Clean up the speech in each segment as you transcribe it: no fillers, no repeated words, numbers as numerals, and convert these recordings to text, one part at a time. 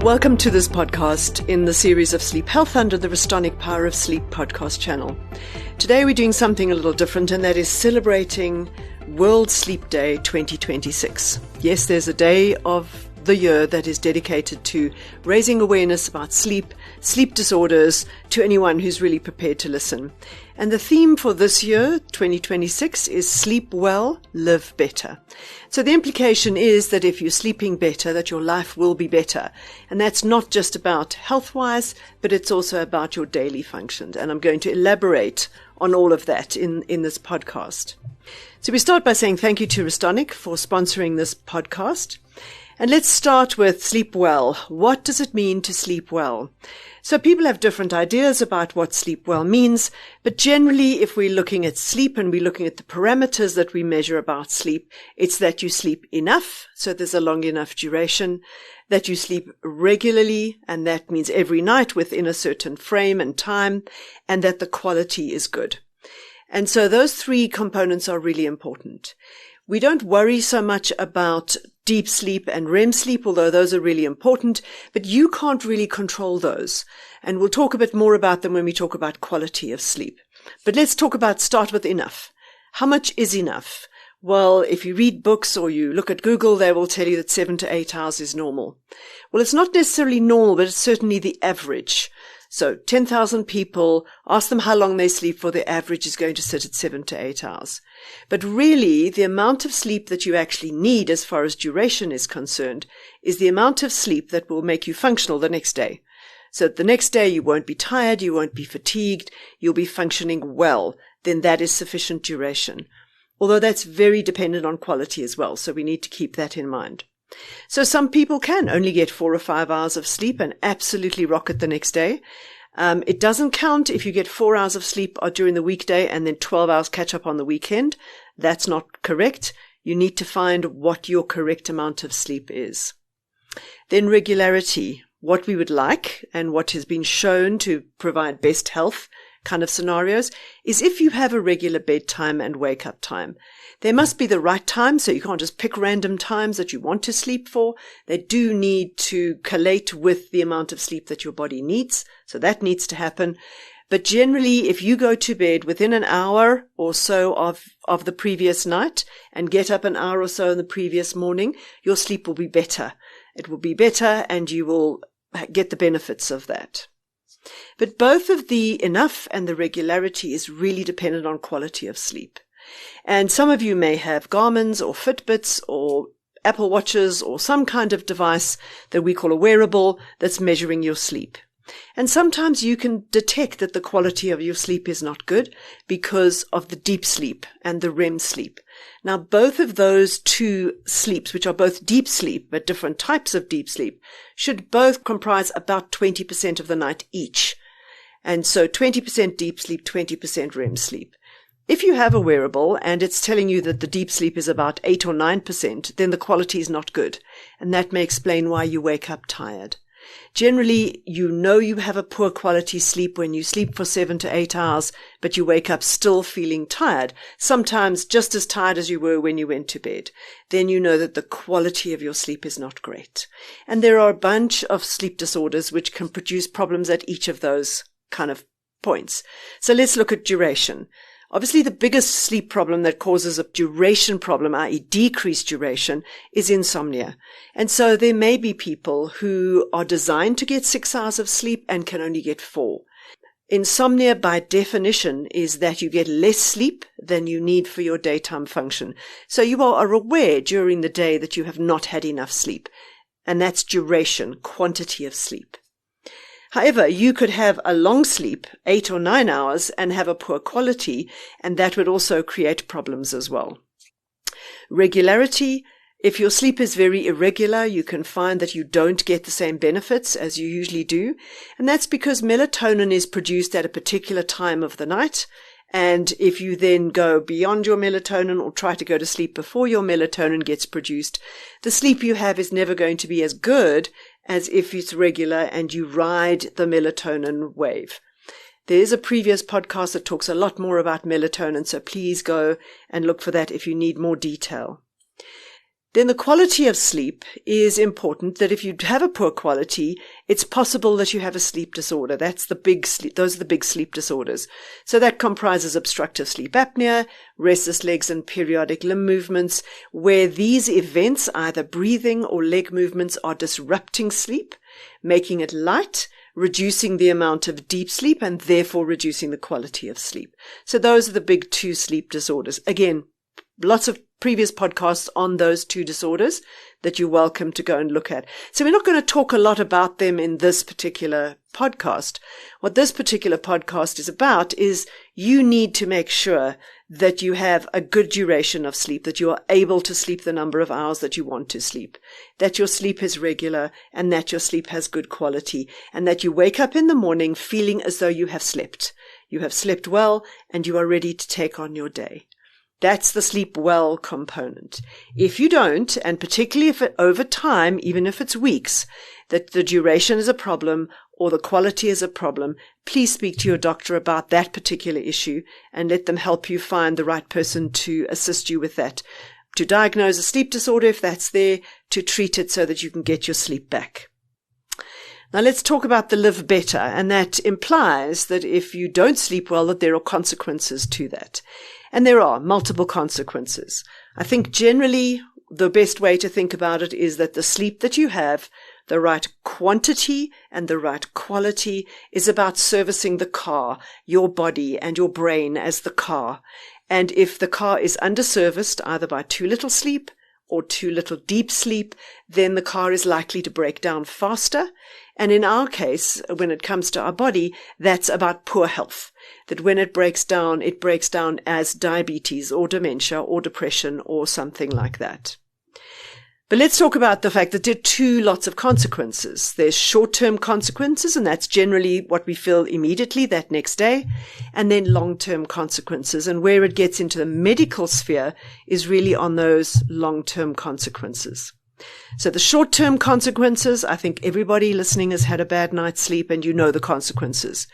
Welcome to this podcast in the series of Sleep Health under the Restonic Power of Sleep podcast channel. Today we're doing something a little different, and that is celebrating World Sleep Day 2026. Yes, there's a day of the year that is dedicated to raising awareness about sleep disorders, to anyone who's really prepared to listen. And the theme for this year, 2026, is Sleep Well, Live Better. So the implication is that if you're sleeping better, that your life will be better. And that's not just about health-wise, but it's also about your daily functions. And I'm going to elaborate on all of that in this podcast. So we start by saying thank you to Restonic for sponsoring this podcast. And let's start with sleep well. What does it mean to sleep well? So people have different ideas about what sleep well means, but generally if we're looking at sleep and we're looking at the parameters that we measure about sleep, it's that you sleep enough, so there's a long enough duration, that you sleep regularly, and that means every night within a certain frame and time, and that the quality is good. And so those three components are really important. We don't worry so much about deep sleep and REM sleep, although those are really important, but you can't really control those. And we'll talk a bit more about them when we talk about quality of sleep. But let's start with enough. How much is enough? Well, if you read books or you look at Google, they will tell you that 7 to 8 hours is normal. Well, it's not necessarily normal, but it's certainly the average. So 10,000 people, ask them how long they sleep for, the average is going to sit at 7 to 8 hours. But really, the amount of sleep that you actually need as far as duration is concerned is the amount of sleep that will make you functional the next day. So the next day you won't be tired, you won't be fatigued, you'll be functioning well. Then that is sufficient duration. Although that's very dependent on quality as well, so we need to keep that in mind. So some people can only get 4 or 5 hours of sleep and absolutely rock it the next day. It doesn't count if you get 4 hours of sleep during the weekday and then 12 hours catch up on the weekend. That's not correct. You need to find what your correct amount of sleep is. Then regularity, what we would like and what has been shown to provide best health kind of scenarios is if you have a regular bedtime and wake up time. There must be the right time, so you can't just pick random times that you want to sleep for. They do need to collate with the amount of sleep that your body needs, so that needs to happen. But generally, if you go to bed within an hour or so of the previous night and get up an hour or so in the previous morning, your sleep will be better. It will be better and you will get the benefits of that. But both of the enough and the regularity is really dependent on quality of sleep. And some of you may have Garmin's or Fitbits or Apple Watches or some kind of device that we call a wearable that's measuring your sleep. And sometimes you can detect that the quality of your sleep is not good because of the deep sleep and the REM sleep. Now, both of those two sleeps, which are both deep sleep, but different types of deep sleep, should both comprise about 20% of the night each. And so 20% deep sleep, 20% REM sleep. If you have a wearable and it's telling you that the deep sleep is about 8 or 9%, then the quality is not good. And that may explain why you wake up tired. Generally, you know you have a poor quality sleep when you sleep for 7 to 8 hours, but you wake up still feeling tired, sometimes just as tired as you were when you went to bed. Then you know that the quality of your sleep is not great. And there are a bunch of sleep disorders which can produce problems at each of those kind of points. So let's look at duration. Obviously, the biggest sleep problem that causes a duration problem, i.e. decreased duration, is insomnia. And so there may be people who are designed to get 6 hours of sleep and can only get 4. Insomnia, by definition, is that you get less sleep than you need for your daytime function. So you are aware during the day that you have not had enough sleep. And that's duration, quantity of sleep. However, you could have a long sleep, 8 or 9 hours, and have a poor quality, and that would also create problems as well. Regularity, if your sleep is very irregular, you can find that you don't get the same benefits as you usually do, and that's because melatonin is produced at a particular time of the night, and if you then go beyond your melatonin or try to go to sleep before your melatonin gets produced, the sleep you have is never going to be as good as if it's regular and you ride the melatonin wave. There is a previous podcast that talks a lot more about melatonin, so please go and look for that if you need more detail. Then the quality of sleep is important, that if you have a poor quality, it's possible that you have a sleep disorder. Those are the big sleep disorders. So that comprises obstructive sleep apnea, restless legs and periodic limb movements, where these events, either breathing or leg movements, are disrupting sleep, making it light, reducing the amount of deep sleep, and therefore reducing the quality of sleep. So those are the big two sleep disorders. Again, lots of previous podcasts on those two disorders that you're welcome to go and look at. So we're not going to talk a lot about them in this particular podcast. What this particular podcast is about is you need to make sure that you have a good duration of sleep, that you are able to sleep the number of hours that you want to sleep, that your sleep is regular, and that your sleep has good quality, and that you wake up in the morning feeling as though you have slept. You have slept well, and you are ready to take on your day. That's the sleep well component. If you don't, and particularly if over time, even if it's weeks, that the duration is a problem or the quality is a problem, please speak to your doctor about that particular issue and let them help you find the right person to assist you with that, to diagnose a sleep disorder if that's there, to treat it so that you can get your sleep back. Now let's talk about the live better, and that implies that if you don't sleep well, that there are consequences to that. And there are multiple consequences. I think generally the best way to think about it is that the sleep that you have, the right quantity and the right quality, is about servicing the car, your body and your brain as the car. And if the car is underserviced, either by too little sleep or too little deep sleep, then the car is likely to break down faster. And in our case, when it comes to our body, that's about poor health. That when it breaks down as diabetes or dementia or depression or something like that. But let's talk about the fact that there are lots of consequences. There's short-term consequences, and that's generally what we feel immediately that next day, and then long-term consequences. And where it gets into the medical sphere is really on those long-term consequences. So the short-term consequences, I think everybody listening has had a bad night's sleep, and you know the consequences.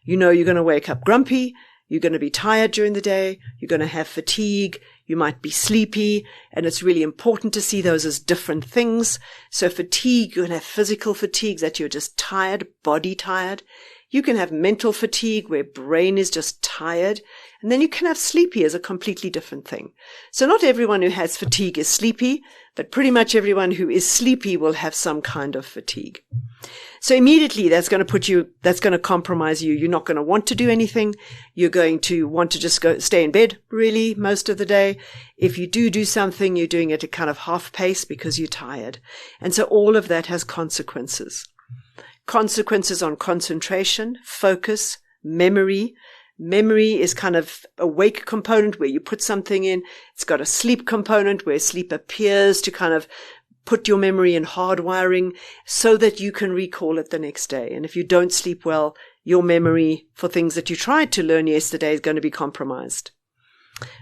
You know you're going to wake up grumpy, you're going to be tired during the day, you're going to have fatigue, you might be sleepy, and it's really important to see those as different things. So fatigue, you're going to have physical fatigue, that you're just tired, body tired. You can have mental fatigue, where brain is just tired. And then you can have sleepy as a completely different thing. So not everyone who has fatigue is sleepy, but pretty much everyone who is sleepy will have some kind of fatigue. So immediately that's going to compromise you. You're not going to want to do anything. You're going to want to just stay in bed, really, most of the day. If you do something, you're doing it at kind of half pace because you're tired. And so all of that has consequences. Consequences on concentration, focus, memory. Memory is kind of a wake component where you put something in. It's got a sleep component where sleep appears to kind of put your memory in hardwiring so that you can recall it the next day. And if you don't sleep well, your memory for things that you tried to learn yesterday is going to be compromised.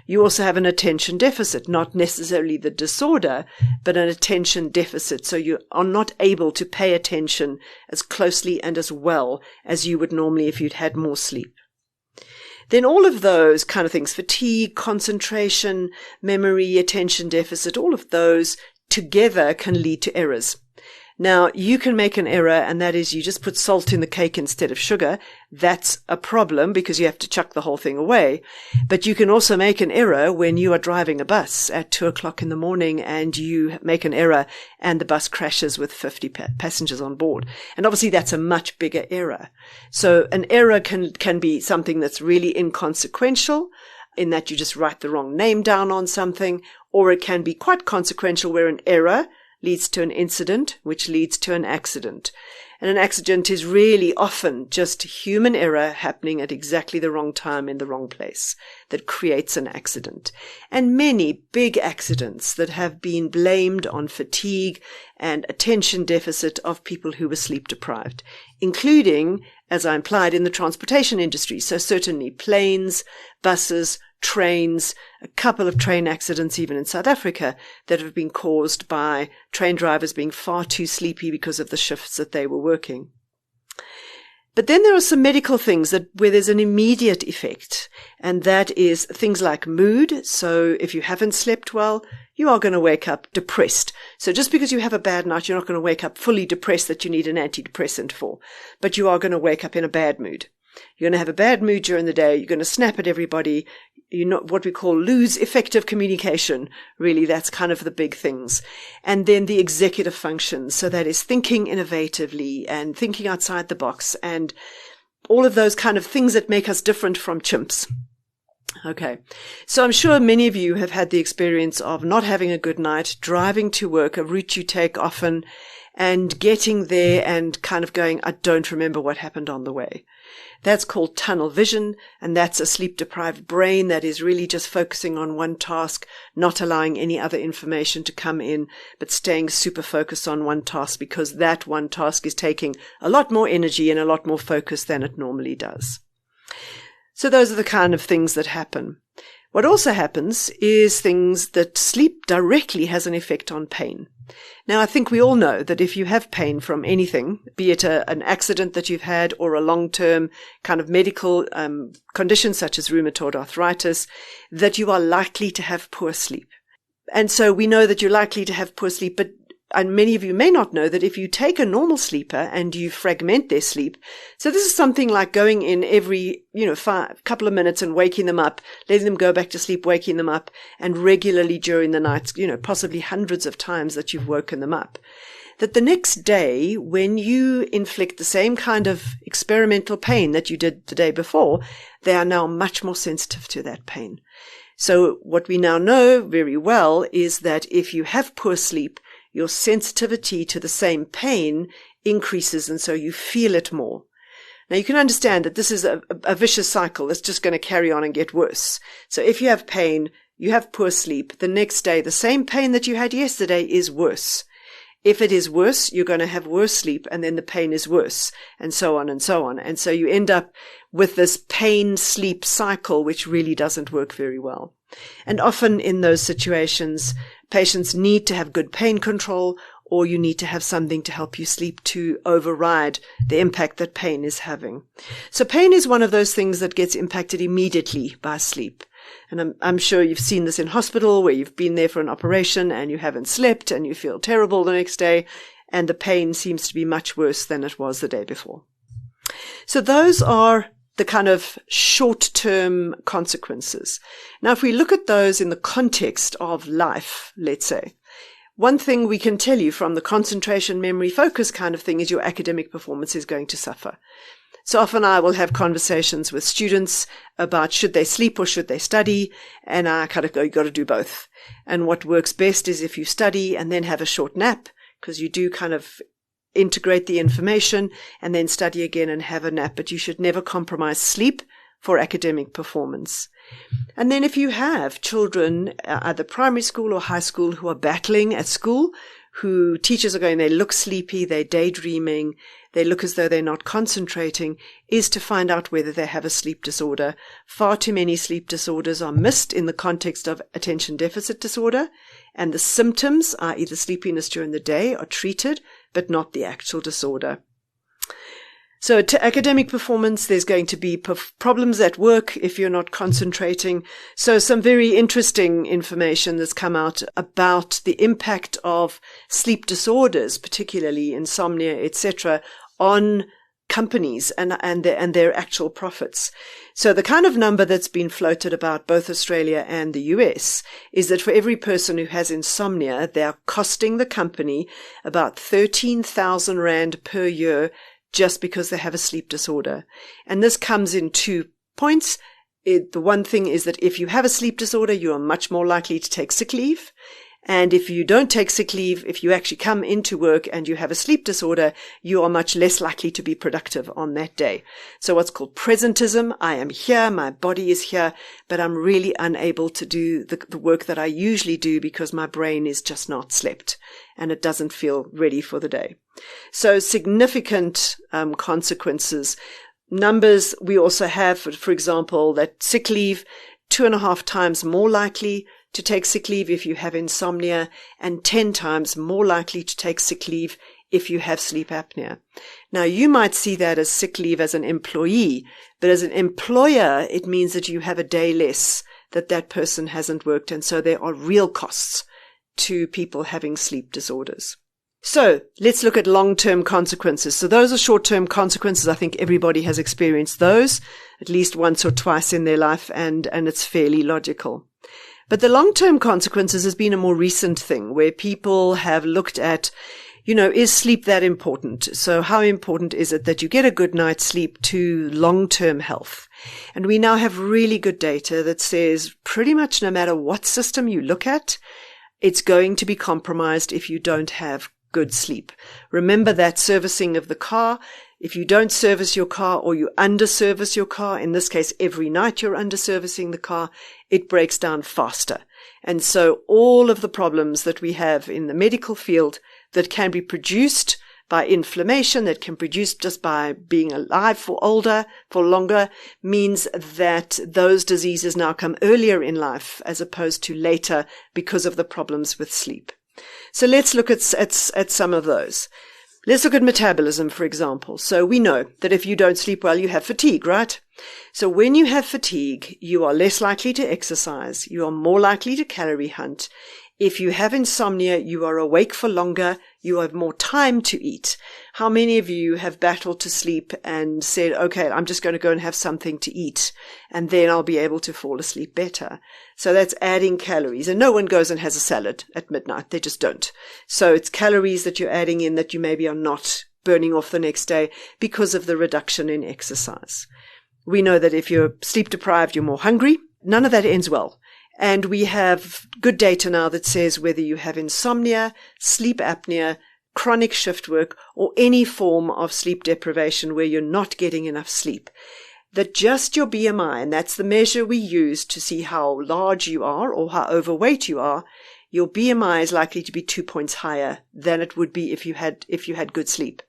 You also have an attention deficit, not necessarily the disorder, but an attention deficit. So you are not able to pay attention as closely and as well as you would normally if you'd had more sleep. Then all of those kind of things, fatigue, concentration, memory, attention deficit, all of those together can lead to errors. Now, you can make an error, and that is you just put salt in the cake instead of sugar. That's a problem because you have to chuck the whole thing away. But you can also make an error when you are driving a bus at 2:00 in the morning and you make an error and the bus crashes with 50 passengers on board. And obviously that's a much bigger error. So an error can be something that's really inconsequential, in that you just write the wrong name down on something, or it can be quite consequential where an error leads to an incident, which leads to an accident. And an accident is really often just human error happening at exactly the wrong time in the wrong place that creates an accident. And many big accidents that have been blamed on fatigue and attention deficit of people who were sleep deprived, including, as I implied, in the transportation industry. So certainly planes, buses, trains, a couple of train accidents even in South Africa that have been caused by train drivers being far too sleepy because of the shifts that they were working. But then there are some medical things where there's an immediate effect, and that is things like mood. So if you haven't slept well, you are going to wake up depressed. So just because you have a bad night, you're not going to wake up fully depressed that you need an antidepressant for, but you are going to wake up in a bad mood. You're going to have a bad mood during the day. You're going to snap at everybody. You know what we call lose effective communication. Really, that's kind of the big things. And then the executive functions. So that is thinking innovatively and thinking outside the box and all of those kind of things that make us different from chimps. Okay. So I'm sure many of you have had the experience of not having a good night, driving to work, a route you take often, and getting there and kind of going, I don't remember what happened on the way. That's called tunnel vision, and that's a sleep-deprived brain that is really just focusing on one task, not allowing any other information to come in, but staying super focused on one task because that one task is taking a lot more energy and a lot more focus than it normally does. So those are the kind of things that happen. What also happens is things that sleep directly has an effect on pain. Now, I think we all know that if you have pain from anything, be it an accident that you've had or a long-term kind of medical condition such as rheumatoid arthritis, that you are likely to have poor sleep. And so we know that you're likely to have poor sleep, but and many of you may not know that if you take a normal sleeper and you fragment their sleep, so this is something like going in every, couple of minutes and waking them up, letting them go back to sleep, waking them up, and regularly during the night, possibly hundreds of times that you've woken them up. That the next day, when you inflict the same kind of experimental pain that you did the day before, they are now much more sensitive to that pain. So what we now know very well is that if you have poor sleep, your sensitivity to the same pain increases, and so you feel it more. Now, you can understand that this is a vicious cycle that's just going to carry on and get worse. So if you have pain, you have poor sleep, the next day, the same pain that you had yesterday is worse. If it is worse, you're going to have worse sleep, and then the pain is worse, and so on and so on. And so you end up with this pain-sleep cycle, which really doesn't work very well. And often in those situations, patients need to have good pain control, or you need to have something to help you sleep to override the impact that pain is having. So pain is one of those things that gets impacted immediately by sleep. And I'm sure you've seen this in hospital where you've been there for an operation and you haven't slept and you feel terrible the next day, and the pain seems to be much worse than it was the day before. So those are the kind of short-term consequences. Now, if we look at those in the context of life, let's say, one thing we can tell you from the concentration, memory, focus kind of thing is your academic performance is going to suffer. So often I will have conversations with students about should they sleep or should they study, and I kind of go, you've got to do both. And what works best is if you study and then have a short nap, because you do kind of integrate the information and then study again and have a nap, but you should never compromise sleep for academic performance. And then if you have children, either primary school or high school, who are battling at school, who teachers are going, they look sleepy, they're daydreaming, they look as though they're not concentrating, is to find out whether they have a sleep disorder. Far too many sleep disorders are missed in the context of attention deficit disorder, and the symptoms, i.e. the sleepiness during the day, are treated, but not the actual disorder. So to academic performance, there's going to be problems at work if you're not concentrating. So some very interesting information that's come out about the impact of sleep disorders, particularly insomnia, etc., on companies and their actual profits. So the kind of number that's been floated about both Australia and the US is that for every person who has insomnia, they are costing the company about 13,000 Rand per year just because they have a sleep disorder. And this comes in 2 points. The one thing is that if you have a sleep disorder, you are much more likely to take sick leave. And if you don't take sick leave, if you actually come into work and you have a sleep disorder, you are much less likely to be productive on that day. So what's called presentism, I am here, my body is here, but I'm really unable to do the work that I usually do because my brain is just not slept and it doesn't feel ready for the day. So significant consequences. Numbers we also have, for example, that sick leave, 2.5 times more likely to take sick leave if you have insomnia, and 10 times more likely to take sick leave if you have sleep apnea. Now, you might see that as sick leave as an employee, but as an employer, it means that you have a day less that person hasn't worked, and so there are real costs to people having sleep disorders. So let's look at long-term consequences. So those are short-term consequences. I think everybody has experienced those at least once or twice in their life, and it's fairly logical. But the long-term consequences has been a more recent thing where people have looked at, is sleep that important? So how important is it that you get a good night's sleep to long-term health? And we now have really good data that says pretty much no matter what system you look at, it's going to be compromised if you don't have good sleep. Remember that servicing of the car. If you don't service your car or you under-service your car, in this case, every night you're under-servicing the car, it breaks down faster. And so all of the problems that we have in the medical field that can be produced by inflammation, that can be produced just by being alive for longer, means that those diseases now come earlier in life as opposed to later because of the problems with sleep. So let's look at some of those. Let's look at metabolism, for example. So we know that if you don't sleep well, you have fatigue, right? So when you have fatigue, you are less likely to exercise. You are more likely to calorie hunt. If you have insomnia, you are awake for longer. You have more time to eat. How many of you have battled to sleep and said, okay, I'm just going to go and have something to eat, and then I'll be able to fall asleep better? So that's adding calories. And no one goes and has a salad at midnight. They just don't. So it's calories that you're adding in that you maybe are not burning off the next day because of the reduction in exercise. We know that if you're sleep deprived, you're more hungry. None of that ends well. And we have good data now that says whether you have insomnia, sleep apnea, chronic shift work, or any form of sleep deprivation where you're not getting enough sleep, that just your BMI, and that's the measure we use to see how large you are or how overweight you are, your BMI is likely to be 2 points higher than it would be if you had good sleep.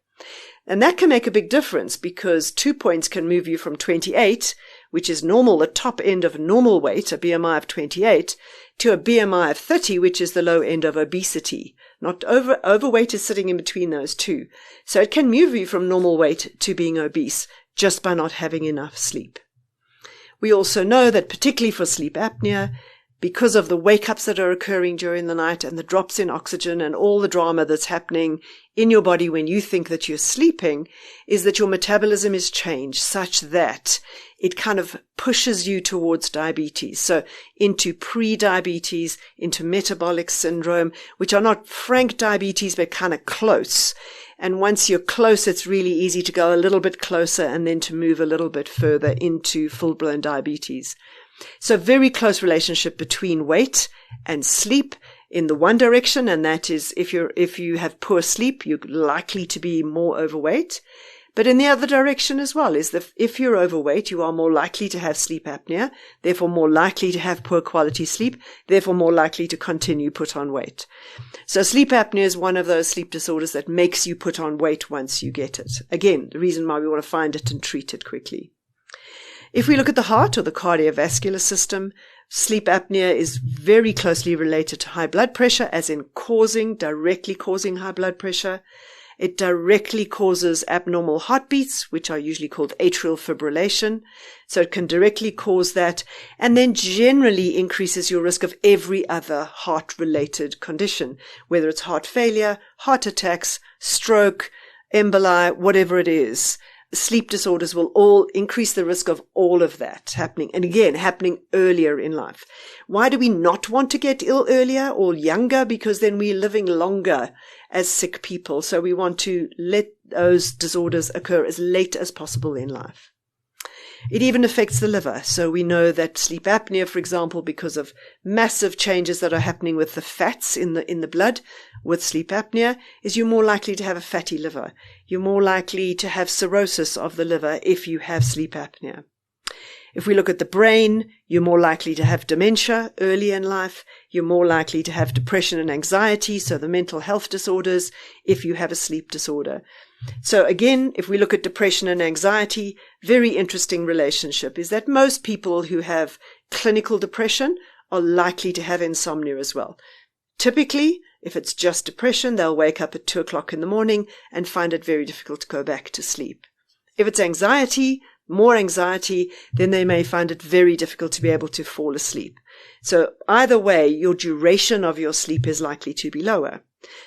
And that can make a big difference because 2 points can move you from 28, which is normal, the top end of normal weight, a BMI of 28, to a BMI of 30, which is the low end of obesity. Not overweight is sitting in between those two. So it can move you from normal weight to being obese just by not having enough sleep. We also know that particularly for sleep apnea, because of the wake-ups that are occurring during the night and the drops in oxygen and all the drama that's happening in your body when you think that you're sleeping, is that your metabolism is changed such that it kind of pushes you towards diabetes. So into pre-diabetes, into metabolic syndrome, which are not frank diabetes, but kind of close. And once you're close, it's really easy to go a little bit closer and then to move a little bit further into full-blown diabetes. So very close relationship between weight and sleep in the one direction, and that is if you have poor sleep, you're likely to be more overweight. But in the other direction as well is that if you're overweight, you are more likely to have sleep apnea, therefore more likely to have poor quality sleep, therefore more likely to continue put on weight. So sleep apnea is one of those sleep disorders that makes you put on weight once you get it. Again, the reason why we want to find it and treat it quickly. If we look at the heart or the cardiovascular system, sleep apnea is very closely related to high blood pressure, as in directly causing high blood pressure. It directly causes abnormal heartbeats, which are usually called atrial fibrillation. So it can directly cause that, and then generally increases your risk of every other heart-related condition, whether it's heart failure, heart attacks, stroke, emboli, whatever it is. Sleep disorders will all increase the risk of all of that happening. And again, happening earlier in life. Why do we not want to get ill earlier or younger? Because then we're living longer as sick people. So we want to let those disorders occur as late as possible in life. It even affects the liver. So we know that sleep apnea, for example, because of massive changes that are happening with the fats in the blood with sleep apnea, is you're more likely to have a fatty liver. You're more likely to have cirrhosis of the liver if you have sleep apnea. If we look at the brain, you're more likely to have dementia early in life. You're more likely to have depression and anxiety, so the mental health disorders, if you have a sleep disorder. So again, if we look at depression and anxiety, very interesting relationship is that most people who have clinical depression are likely to have insomnia as well. Typically, if it's just depression, they'll wake up at 2 o'clock in the morning and find it very difficult to go back to sleep. If it's anxiety, more anxiety, then they may find it very difficult to be able to fall asleep. So either way, your duration of your sleep is likely to be lower.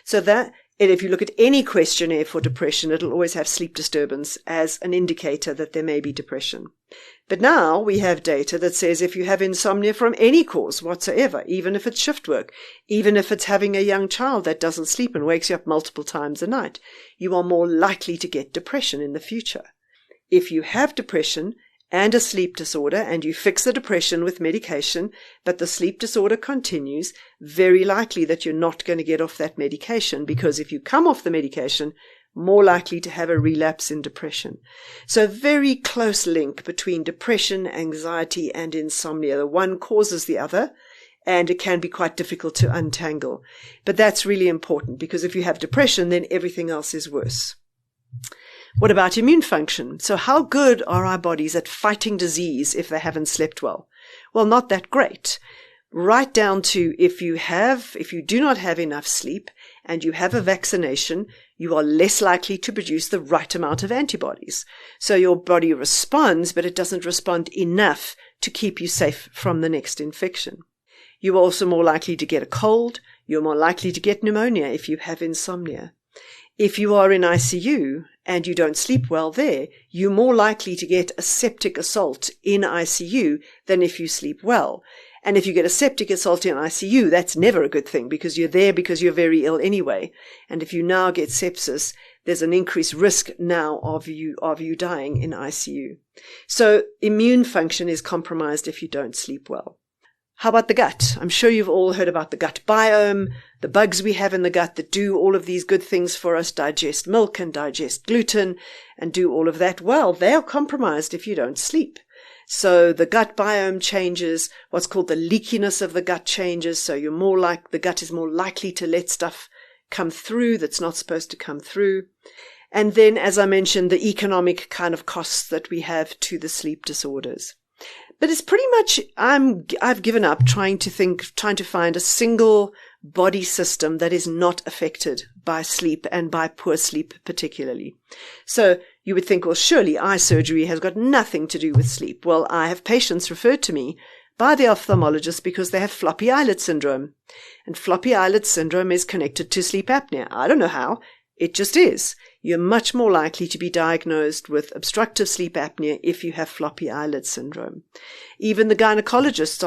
So that, and if you look at any questionnaire for depression, it'll always have sleep disturbance as an indicator that there may be depression. But now we have data that says if you have insomnia from any cause whatsoever, even if it's shift work, even if it's having a young child that doesn't sleep and wakes you up multiple times a night, you are more likely to get depression in the future. If you have depression and a sleep disorder and you fix the depression with medication, but the sleep disorder continues, very likely that you're not going to get off that medication, because if you come off the medication, more likely to have a relapse in depression. So very close link between depression, anxiety, and insomnia. The one causes the other, and it can be quite difficult to untangle. But that's really important, because if you have depression, then everything else is worse. What about immune function? So how good are our bodies at fighting disease if they haven't slept well? Well, not that great. Right down to if you do not have enough sleep and you have a vaccination, you are less likely to produce the right amount of antibodies. So your body responds, but it doesn't respond enough to keep you safe from the next infection. You're also more likely to get a cold. You're more likely to get pneumonia if you have insomnia. If you are in ICU and you don't sleep well there, you're more likely to get a septic assault in ICU than if you sleep well. And if you get a septic assault in ICU, that's never a good thing, because you're there because you're very ill anyway. And if you now get sepsis, there's an increased risk now of you dying in ICU. So immune function is compromised if you don't sleep well. How about the gut? I'm sure you've all heard about the gut biome, the bugs we have in the gut that do all of these good things for us, digest milk and digest gluten and do all of that. Well, they are compromised if you don't sleep. So the gut biome changes, what's called the leakiness of the gut changes. So the gut is more likely to let stuff come through that's not supposed to come through. And then, as I mentioned, the economic kind of costs that we have to the sleep disorders. But it's pretty much, I've given up trying to find a single body system that is not affected by sleep and by poor sleep particularly. So you would think, well, surely eye surgery has got nothing to do with sleep. Well, I have patients referred to me by the ophthalmologist because they have floppy eyelid syndrome. And floppy eyelid syndrome is connected to sleep apnea. I don't know how. It just is. You're much more likely to be diagnosed with obstructive sleep apnea if you have floppy eyelid syndrome. Even the gynecologists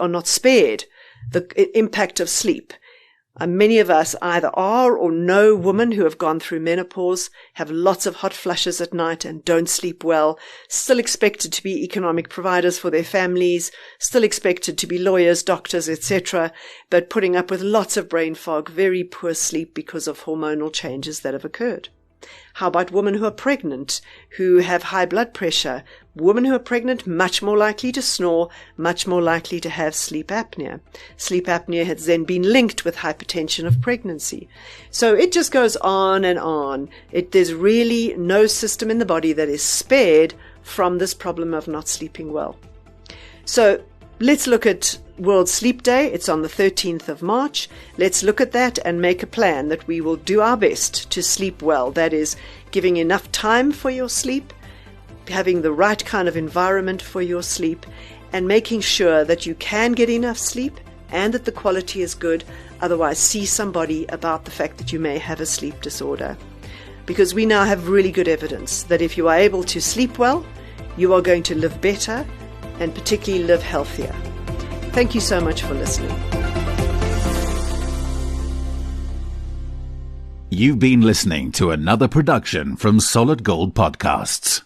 are not spared the impact of sleep. Many of us either are or know women who have gone through menopause, have lots of hot flushes at night and don't sleep well, still expected to be economic providers for their families, still expected to be lawyers, doctors, etc., but putting up with lots of brain fog, very poor sleep because of hormonal changes that have occurred. How about women who are pregnant, who have high blood pressure? Women who are pregnant, much more likely to snore, much more likely to have sleep apnea. Sleep apnea has then been linked with hypertension of pregnancy. So it just goes on and on. There's really no system in the body that is spared from this problem of not sleeping well. So let's look at World Sleep Day. It's on the 13th of March. Let's look at that and make a plan that we will do our best to sleep well. That is, giving enough time for your sleep, having the right kind of environment for your sleep, and making sure that you can get enough sleep and that the quality is good. Otherwise, see somebody about the fact that you may have a sleep disorder. Because we now have really good evidence that if you are able to sleep well, you are going to live better and particularly live healthier. Thank you so much for listening. You've been listening to another production from Solid Gold Podcasts.